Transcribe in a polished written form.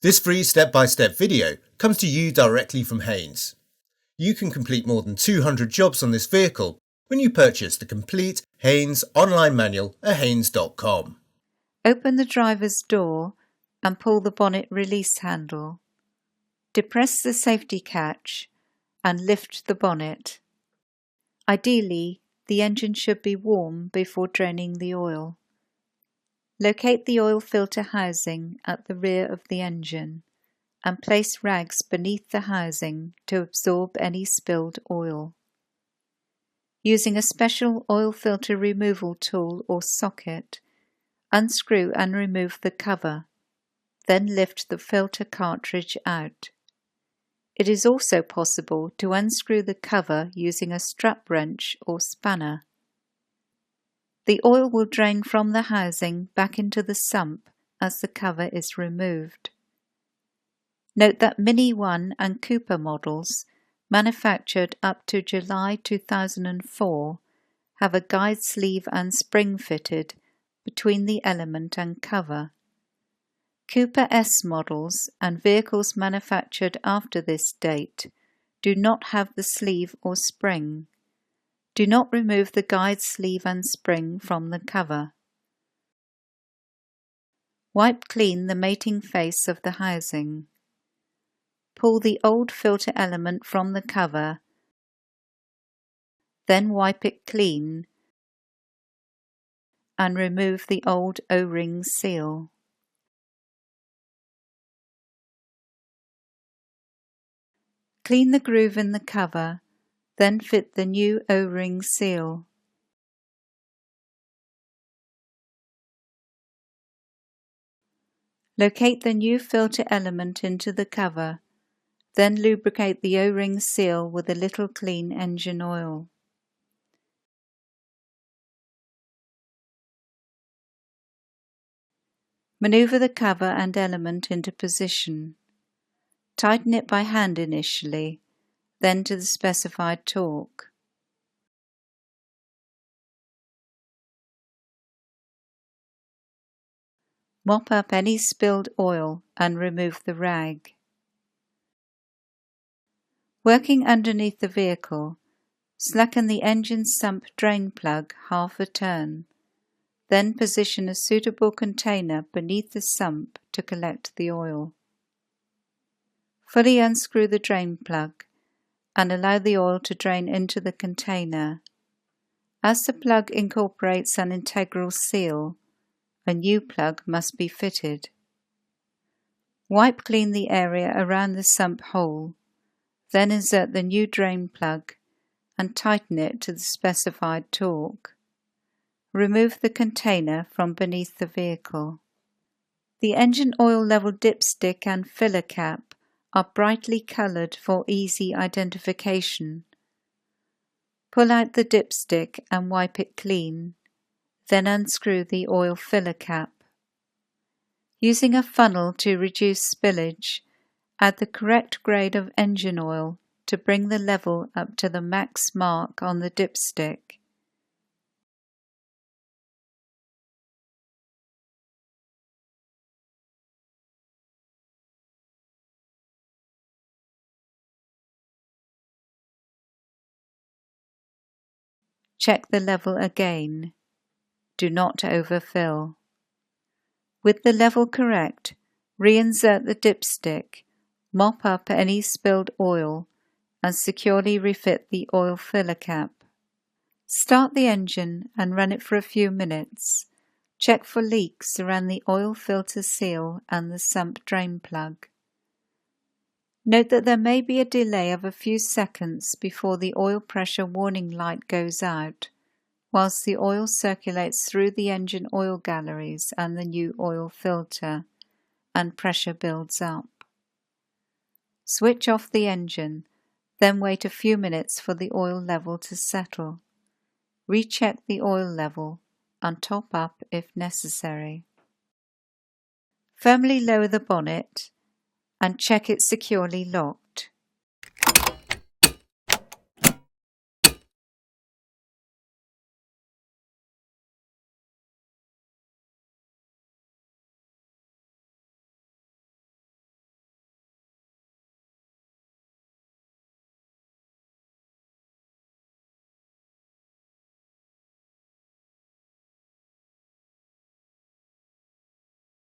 This free step-by-step video comes to you directly from Haynes. You can complete more than 200 jobs on this vehicle when you purchase the complete Haynes online manual at haynes.com. Open the driver's door and pull the bonnet release handle. Depress the safety catch and lift the bonnet. Ideally, the engine should be warm before draining the oil. Locate the oil filter housing at the rear of the engine and place rags beneath the housing to absorb any spilled oil. Using a special oil filter removal tool or socket, unscrew and remove the cover, then lift the filter cartridge out. It is also possible to unscrew the cover using a strap wrench or spanner. The oil will drain from the housing back into the sump as the cover is removed. Note that Mini 1 and Cooper models, manufactured up to July 2004, have a guide sleeve and spring fitted between the element and cover. Cooper S models and vehicles manufactured after this date do not have the sleeve or spring. Do not remove the guide sleeve and spring from the cover. Wipe clean the mating face of the housing. Pull the old filter element from the cover, then wipe it clean and remove the old O-ring seal. Clean the groove in the cover, then fit the new O-ring seal. Locate the new filter element into the cover, then lubricate the O-ring seal with a little clean engine oil. Maneuver the cover and element into position. Tighten it by hand initially, then to the specified torque. Mop up any spilled oil and remove the rag. Working underneath the vehicle, slacken the engine sump drain plug half a turn, then position a suitable container beneath the sump to collect the oil. Fully unscrew the drain plug and allow the oil to drain into the container. As the plug incorporates an integral seal, a new plug must be fitted. Wipe clean the area around the sump hole, then insert the new drain plug and tighten it to the specified torque. Remove the container from beneath the vehicle. The engine oil level dipstick and filler cap are brightly coloured for easy identification. Pull out the dipstick and wipe it clean, then unscrew the oil filler cap. Using a funnel to reduce spillage, add the correct grade of engine oil to bring the level up to the max mark on the dipstick. Check the level again. Do not overfill. With the level correct, reinsert the dipstick, mop up any spilled oil, and securely refit the oil filler cap. Start the engine and run it for a few minutes. Check for leaks around the oil filter seal and the sump drain plug. Note that there may be a delay of a few seconds before the oil pressure warning light goes out, whilst the oil circulates through the engine oil galleries and the new oil filter, and pressure builds up. Switch off the engine, then wait a few minutes for the oil level to settle. Recheck the oil level and top up if necessary. Firmly lower the bonnet and check it securely locked.